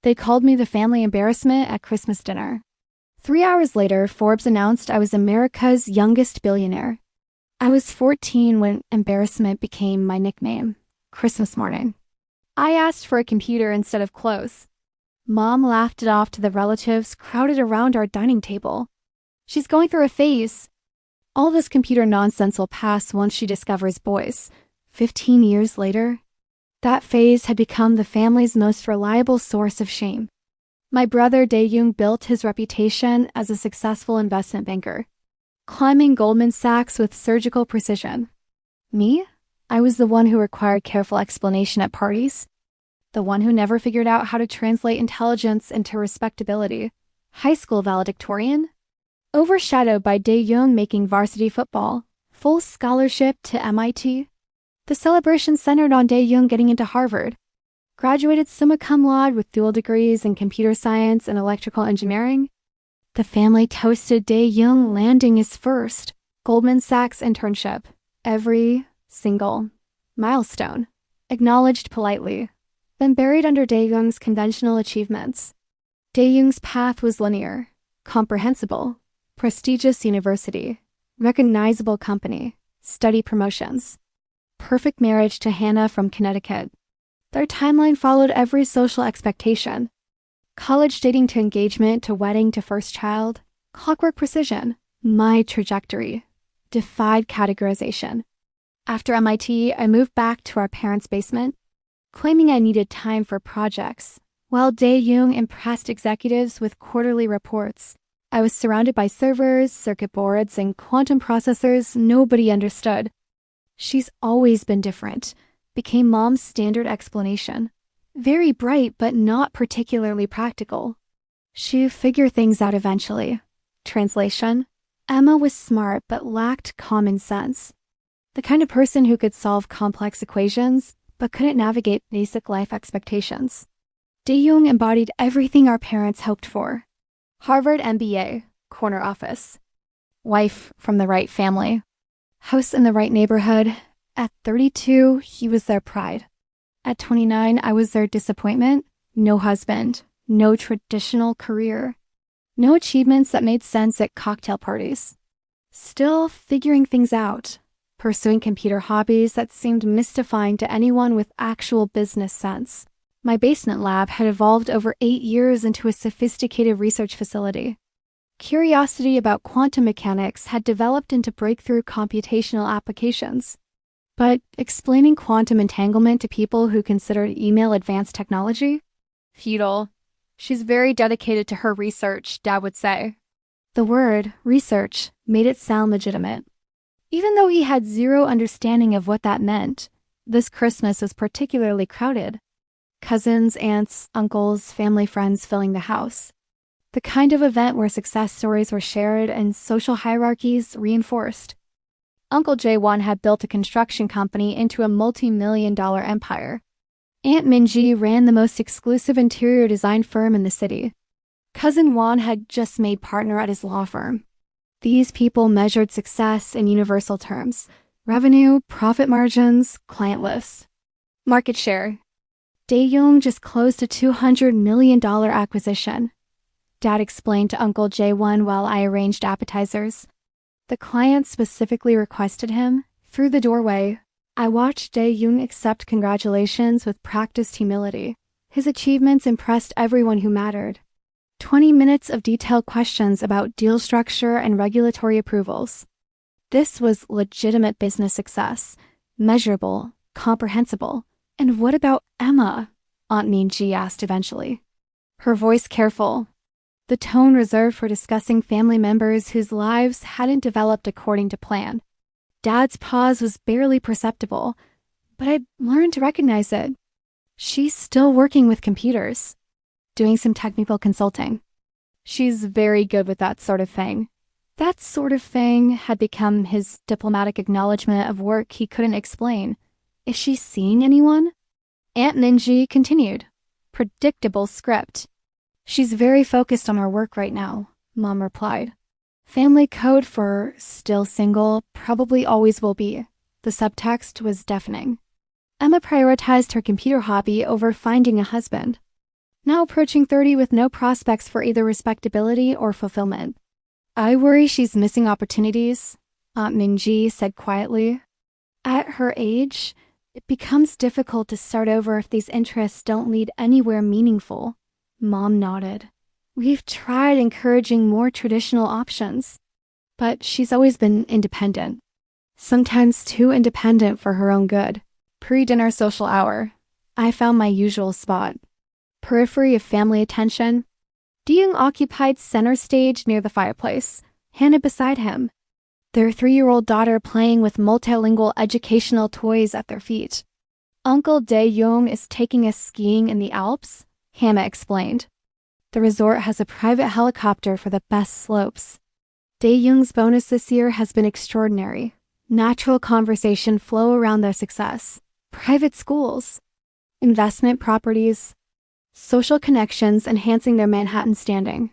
They called me the family embarrassment at Christmas dinner. 3 hours later, Forbes announced I was America's youngest billionaire. I was 14 when embarrassment became my nickname. Christmas morning. I asked for a computer instead of clothes. Mom laughed it off to the relatives crowded around our dining table. She's going through a phase. All this computer nonsense will pass once she discovers boys. 15 years later, that phase had become the family's most reliable source of shame. My brother Dae-young built his reputation as a successful investment banker, climbing Goldman Sachs with surgical precision. Me? I was the one who required careful explanation at parties, the one who never figured out how to translate intelligence into respectability. High school valedictorian? Overshadowed by Dae-young making varsity football, full scholarship to MIT. The celebration centered on Dae-young getting into Harvard. Graduated summa cum laude with dual degrees in computer science and electrical engineering. The family toasted Dae-young landing his first Goldman Sachs internship. Every single milestone acknowledged politely, then buried under Dae-young's conventional achievements. Dae-young's path was linear, comprehensible, prestigious university, recognizable company, study promotions. Perfect marriage to Hannah from Connecticut. Their timeline followed every social expectation. College dating to engagement to wedding to first child. Clockwork precision. My trajectory defied categorization. After MIT, I moved back to our parents' basement, claiming I needed time for projects. While Dae-young impressed executives with quarterly reports, I was surrounded by servers, circuit boards, and quantum processors nobody understood. She's always been different, became Mom's standard explanation. Very bright, but not particularly practical. She'd figure things out eventually. Translation: Emma was smart but lacked common sense. The kind of person who could solve complex equations, but couldn't navigate basic life expectations. Dae-young embodied everything our parents hoped for. Harvard MBA, corner office. Wife from the right family. House in the right neighborhood. At 32, he was their pride. At 29, I was their disappointment. No husband, no traditional career, no achievements that made sense at cocktail parties. Still figuring things out, pursuing computer hobbies that seemed mystifying to anyone with actual business sense. My basement lab had evolved over 8 years into a sophisticated research facility. Curiosity about quantum mechanics had developed into breakthrough computational applications. But explaining quantum entanglement to people who considered email advanced technology? Futile. She's very dedicated to her research, Dad would say. The word, research, made it sound legitimate. Even though he had zero understanding of what that meant, this Christmas was particularly crowded. Cousins, aunts, uncles, family friends filling the house. The kind of event where success stories were shared and social hierarchies reinforced. Uncle Jae-won had built a construction company into a multi-million-dollar empire. Aunt Minji ran the most exclusive interior design firm in the city. Cousin Won had just made partner at his law firm. These people measured success in universal terms: revenue, profit margins, client lists. Market share. Dae-young just closed a $200 million acquisition. Dad explained to Uncle Jae-won while I arranged appetizers. The client specifically requested him. Through the doorway, I watched Dae-young accept congratulations with practiced humility. His achievements impressed everyone who mattered. 20 minutes of detailed questions about deal structure and regulatory approvals. This was legitimate business success, measurable, comprehensible. And what about Emma? Aunt Minji asked eventually. Her voice careful, the tone reserved for discussing family members whose lives hadn't developed according to plan. Dad's pause was barely perceptible, but I'd learned to recognize it. She's still working with computers, doing some technical consulting. She's very good with that sort of thing. That sort of thing had become his diplomatic acknowledgement of work he couldn't explain. Is she seeing anyone? Aunt Minji continued. Predictable script. She's very focused on her work right now, Mom replied. Family code for still single, probably always will be. The subtext was deafening. Emma prioritized her computer hobby over finding a husband. now approaching 30 with no prospects for either respectability or fulfillment. I worry she's missing opportunities, Aunt Minji said quietly. At her age, it becomes difficult to start over if these interests don't lead anywhere meaningful. Mom nodded. We've tried encouraging more traditional options, but she's always been independent. Sometimes too independent for her own good. Pre-dinner social hour. I found my usual spot. Periphery of family attention. Dee-young occupied center stage near the fireplace, Hannah beside him, their 3-year-old daughter playing with multilingual educational toys at their feet. Uncle Dae-young is taking us skiing in the Alps, Hannah explained. The resort has a private helicopter for the best slopes. Dae-young's bonus this year has been extraordinary. Natural conversation flow around their success. Private schools. Investment properties. Social connections enhancing their Manhattan standing.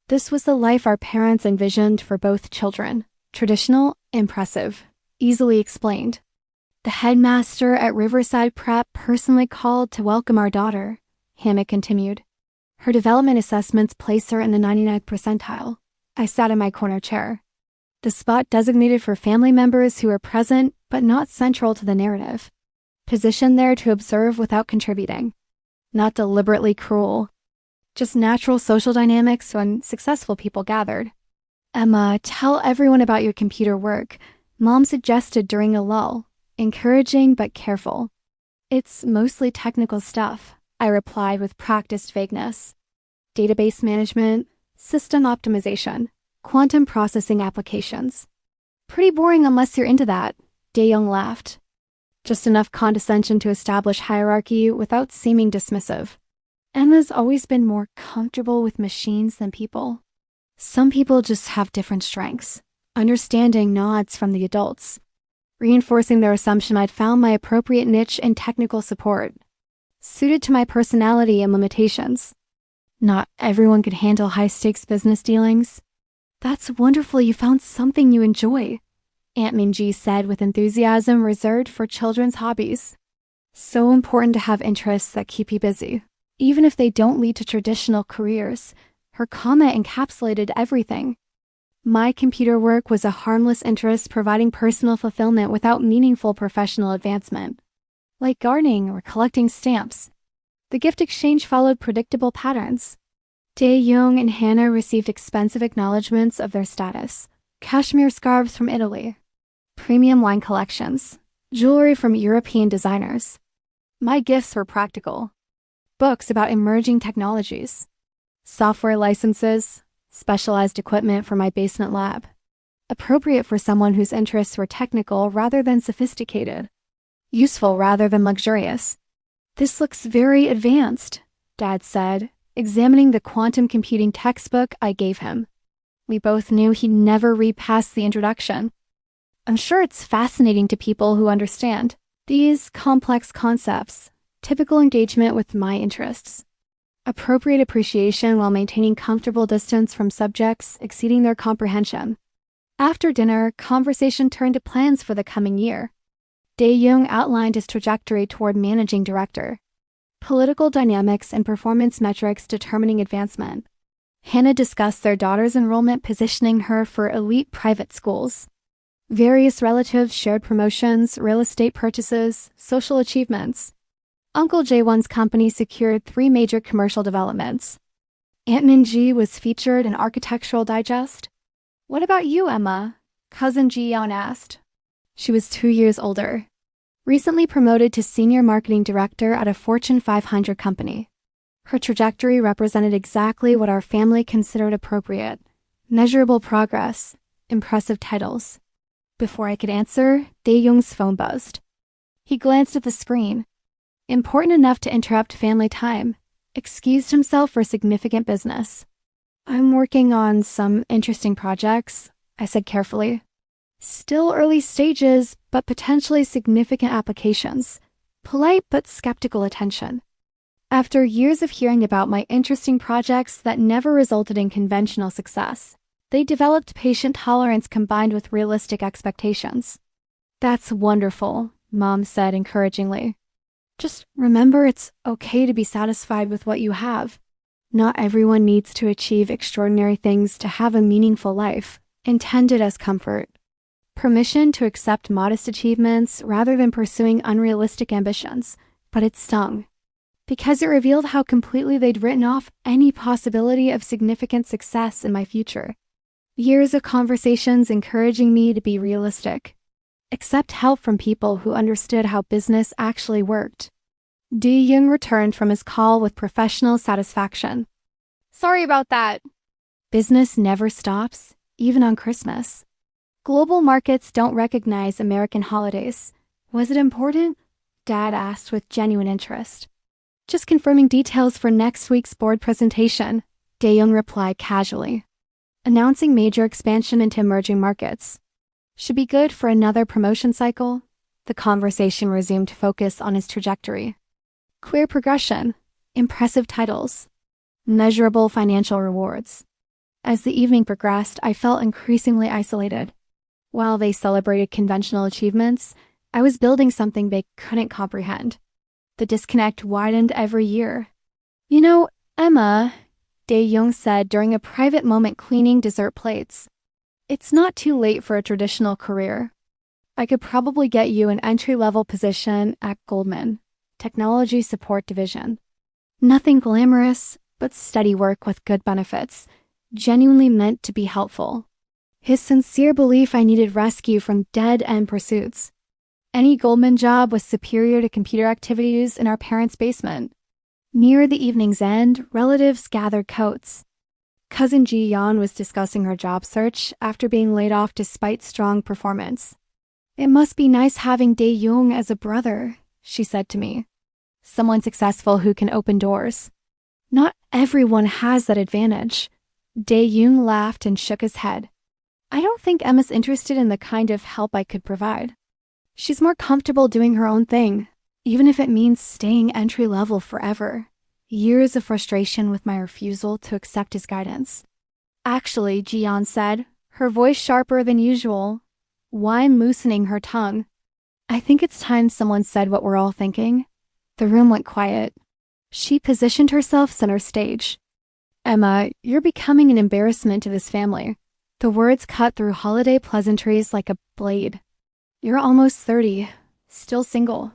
This was the life our parents envisioned for both children. Traditional, impressive, easily explained. The headmaster at Riverside Prep personally called to welcome our daughter, Hannah continued. Her development assessments place her in the 99th percentile. I sat in my corner chair. The spot designated for family members who are present but not central to the narrative. Positioned there to observe without contributing. Not deliberately cruel. Just natural social dynamics when successful people gathered. Emma, tell everyone about your computer work, Mom suggested during a lull, encouraging but careful. It's mostly technical stuff, I replied with practiced vagueness. Database management, system optimization, quantum processing applications. Pretty boring unless you're into that, Dae-young laughed. Just enough condescension to establish hierarchy without seeming dismissive. Emma's always been more comfortable with machines than people. Some people just have different strengths. Understanding nods from the adults, reinforcing their assumption I'd found my appropriate niche in technical support, suited to my personality and limitations. Not everyone could handle high-stakes business dealings. That's wonderful you found something you enjoy, Aunt Minji said with enthusiasm reserved for children's hobbies. So important to have interests that keep you busy, even if they don't lead to traditional careers. Her comment encapsulated everything. My computer work was a harmless interest providing personal fulfillment without meaningful professional advancement. Like gardening or collecting stamps. The gift exchange followed predictable patterns. Dae-young and Hannah received expensive acknowledgments of their status. Cashmere scarves from Italy. Premium wine collections. Jewelry from European designers. My gifts were practical. Books about emerging technologies. Software licenses, specialized equipment for my basement lab. Appropriate for someone whose interests were technical rather than sophisticated. Useful rather than luxurious. This looks very advanced, Dad said, examining the quantum computing textbook I gave him. We both knew he'd never read past the introduction. I'm sure it's fascinating to people who understand these complex concepts, typical engagement with my interests. Appropriate appreciation while maintaining comfortable distance from subjects exceeding their comprehension. After dinner, conversation turned to plans for the coming year. Dae-young outlined his trajectory toward managing director. Political dynamics and performance metrics determining advancement. Hannah discussed their daughter's enrollment positioning her for elite private schools. Various relatives shared promotions, real estate purchases, social achievements. Uncle Jae-won's company secured 3 major commercial developments. Aunt Min-ji was featured in Architectural Digest. What about you, Emma? Cousin Ji-yeon asked. She was 2 years older. Recently promoted to senior marketing director at a Fortune 500 company. Her trajectory represented exactly what our family considered appropriate. Measurable progress, impressive titles. Before I could answer, Dae-young's phone buzzed. He glanced at the screen. Important enough to interrupt family time. Excused himself for significant business. I'm working on some interesting projects, I said carefully. Still early stages, but potentially significant applications. Polite but skeptical attention. After years of hearing about my interesting projects that never resulted in conventional success, they developed patient tolerance combined with realistic expectations. That's wonderful, Mom said encouragingly. Just remember it's okay to be satisfied with what you have. Not everyone needs to achieve extraordinary things to have a meaningful life, intended as comfort. Permission to accept modest achievements rather than pursuing unrealistic ambitions, but it stung. Because it revealed how completely they'd written off any possibility of significant success in my future. Years of conversations encouraging me to be realistic. Accept help from people who understood how business actually worked. Young returned from his call with professional satisfaction. Sorry about that. Business never stops, even on Christmas. Global markets don't recognize American holidays. Was it important? Dad asked with genuine interest. Just confirming details for next week's board presentation, Dae-young replied casually. Announcing major expansion into emerging markets. Should be good for another promotion cycle. The conversation resumed to focus on his trajectory. Clear progression, impressive titles, measurable financial rewards. As the evening progressed, I felt increasingly isolated. While they celebrated conventional achievements, I was building something they couldn't comprehend. The disconnect widened every year. You know, Emma, Dae-young said during a private moment cleaning dessert plates. It's not too late for a traditional career. I could probably get you an entry-level position at Goldman, Technology Support Division. Nothing glamorous, but steady work with good benefits, genuinely meant to be helpful. His sincere belief I needed rescue from dead-end pursuits. Any Goldman job was superior to computer activities in our parents' basement. Near the evening's end, relatives gathered coats. Cousin Ji-yeon was discussing her job search after being laid off despite strong performance. It must be nice having Dae-young as a brother, she said to me. Someone successful who can open doors. Not everyone has that advantage. Dae-young laughed and shook his head. I don't think Emma's interested in the kind of help I could provide. She's more comfortable doing her own thing, even if it means staying entry-level forever. Years of frustration with my refusal to accept his guidance. Actually, Ji-yeon said, her voice sharper than usual, while loosening her tongue. I think it's time someone said what we're all thinking. The room went quiet. She positioned herself center stage. Emma, you're becoming an embarrassment to this family. The words cut through holiday pleasantries like a blade. You're almost 30, still single,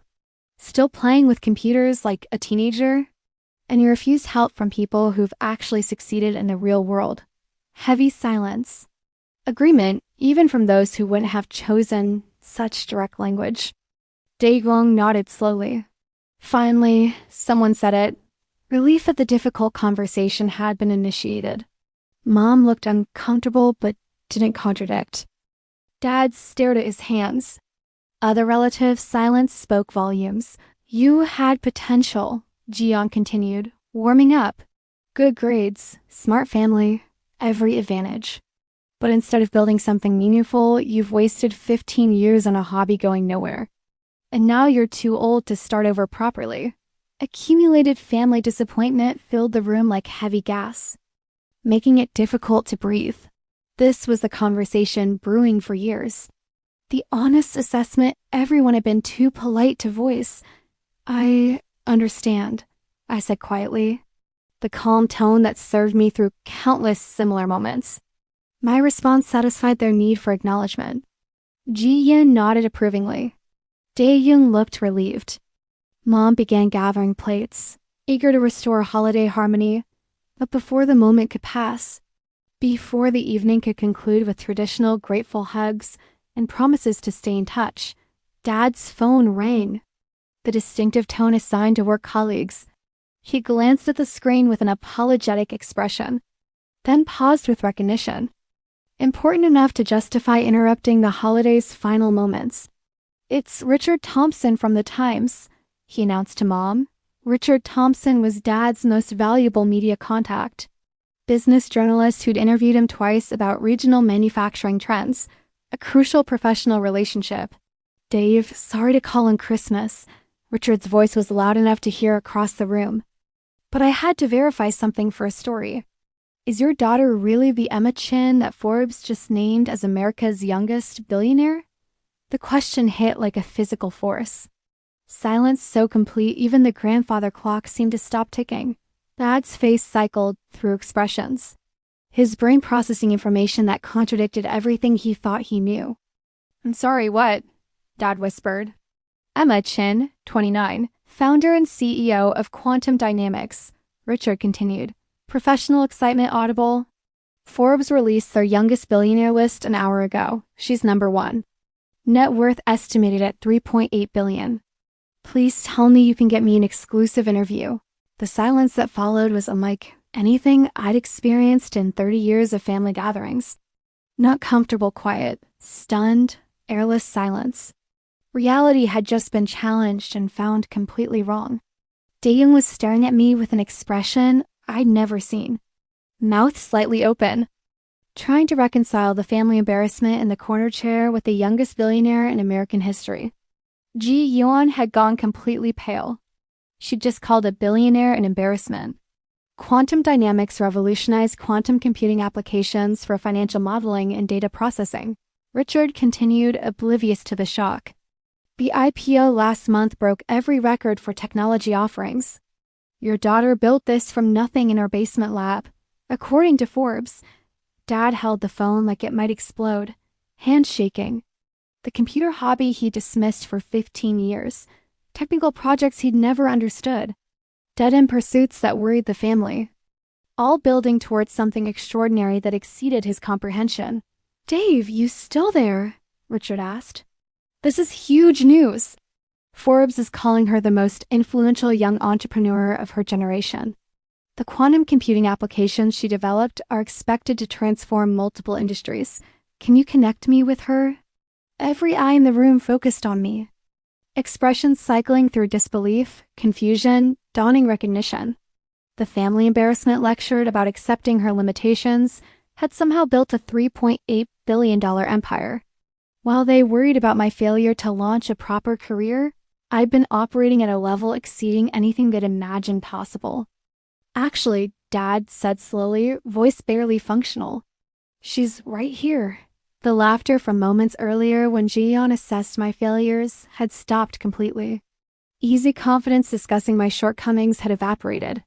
still playing with computers like a teenager, and you refuse help from people who've actually succeeded in the real world. Heavy silence. Agreement, even from those who wouldn't have chosen such direct language. Dae-young nodded slowly. Finally, someone said it. Relief that the difficult conversation had been initiated. Mom looked uncomfortable but didn't contradict. Dad stared at his hands. Other relatives' silence spoke volumes. You had potential, Ji-yeon continued, warming up. Good grades, smart family, every advantage. But instead of building something meaningful, you've wasted 15 years on a hobby going nowhere. And now you're too old to start over properly. Accumulated family disappointment filled the room like heavy gas, making it difficult to breathe. This was the conversation brewing for years. The honest assessment everyone had been too polite to voice. I understand, I said quietly, the calm tone that served me through countless similar moments. My response satisfied their need for acknowledgement. Ji-yeon nodded approvingly. Dae-young looked relieved. Mom began gathering plates, eager to restore holiday harmony, but before the moment could pass, before the evening could conclude with traditional grateful hugs and promises to stay in touch, Dad's phone rang. The distinctive tone assigned to work colleagues. He glanced at the screen with an apologetic expression, then paused with recognition. Important enough to justify interrupting the holiday's final moments. It's Richard Thompson from the Times, he announced to Mom. Richard Thompson was Dad's most valuable media contact. Business journalist who'd interviewed him twice about regional manufacturing trends. A crucial professional relationship. Dave, sorry to call on Christmas. Richard's voice was loud enough to hear across the room. But I had to verify something for a story. Is your daughter really the Emma Chin that Forbes just named as America's youngest billionaire? The question hit like a physical force. Silence so complete even the grandfather clock seemed to stop ticking. Dad's face cycled through expressions, his brain processing information that contradicted everything he thought he knew. "I'm sorry, what?" Dad whispered. Emma Chin, 29, founder and CEO of Quantum Dynamics, Richard continued. Professional excitement audible. Forbes released their youngest billionaire list an hour ago. She's number 1. Net worth estimated at $3.8 billion. "Please tell me you can get me an exclusive interview." The silence that followed was unlike anything I'd experienced in 30 years of family gatherings. Not comfortable quiet, stunned, airless silence. Reality had just been challenged and found completely wrong. Dae-young was staring at me with an expression I'd never seen. Mouth slightly open, trying to reconcile the family embarrassment in the corner chair with the youngest billionaire in American history. Ji Yeon had gone completely pale. She'd just called a billionaire an embarrassment. Quantum Dynamics revolutionized quantum computing applications for financial modeling and data processing. Richard continued, oblivious to the shock. The IPO last month broke every record for technology offerings. Your daughter built this from nothing in her basement lab. According to Forbes, Dad held the phone like it might explode, hands shaking. The computer hobby he dismissed for 15 years. Technical projects he'd never understood. Dead-end pursuits that worried the family. All building towards something extraordinary that exceeded his comprehension. "Dave, you still there?" Richard asked. "This is huge news." Forbes is calling her the most influential young entrepreneur of her generation. The quantum computing applications she developed are expected to transform multiple industries. Can you connect me with her? Every eye in the room focused on me. Expressions cycling through disbelief, confusion, dawning recognition. The family embarrassment lectured about accepting her limitations had somehow built a $3.8 billion empire. While they worried about my failure to launch a proper career, I'd been operating at a level exceeding anything they'd imagined possible. "Actually," Dad said slowly, voice barely functional. "She's right here." The laughter from moments earlier when Ji-yeon assessed my failures had stopped completely. Easy confidence discussing my shortcomings had evaporated,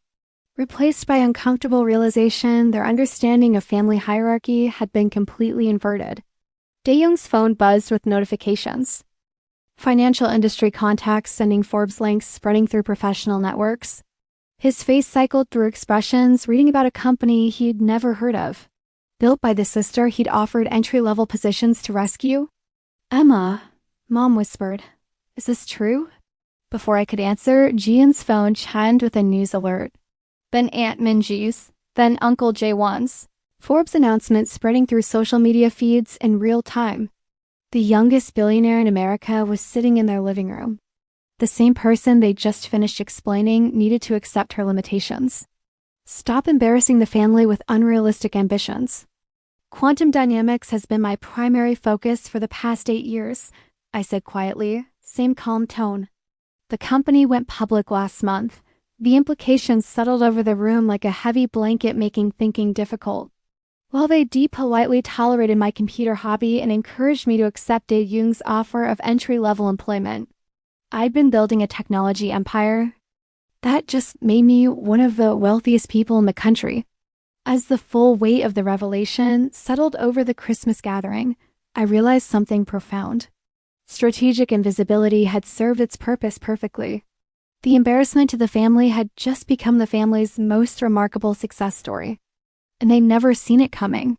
replaced by uncomfortable realization their understanding of family hierarchy had been completely inverted. Dae-young's phone buzzed with notifications. Financial industry contacts sending Forbes links spreading through professional networks. His face cycled through expressions, reading about a company he'd never heard of. Built by the sister he'd offered entry-level positions to rescue? "Emma," Mom whispered. "Is this true?" Before I could answer, Jian's phone chimed with a news alert. Then Aunt Minji's, then Uncle Jaewon's. Forbes announcement spreading through social media feeds in real time. The youngest billionaire in America was sitting in their living room. The same person they'd just finished explaining needed to accept her limitations. Stop embarrassing the family with unrealistic ambitions. "Quantum Dynamics has been my primary focus for the past 8 years, I said quietly, same calm tone. The company went public last month. The implications settled over the room like a heavy blanket, making thinking difficult. While they politely tolerated my computer hobby and encouraged me to accept Dae-young's offer of entry-level employment, I'd been building a technology empire. That just made me one of the wealthiest people in the country. As the full weight of the revelation settled over the Christmas gathering, I realized something profound. Strategic invisibility had served its purpose perfectly. The embarrassment to the family had just become the family's most remarkable success story. And they'd never seen it coming.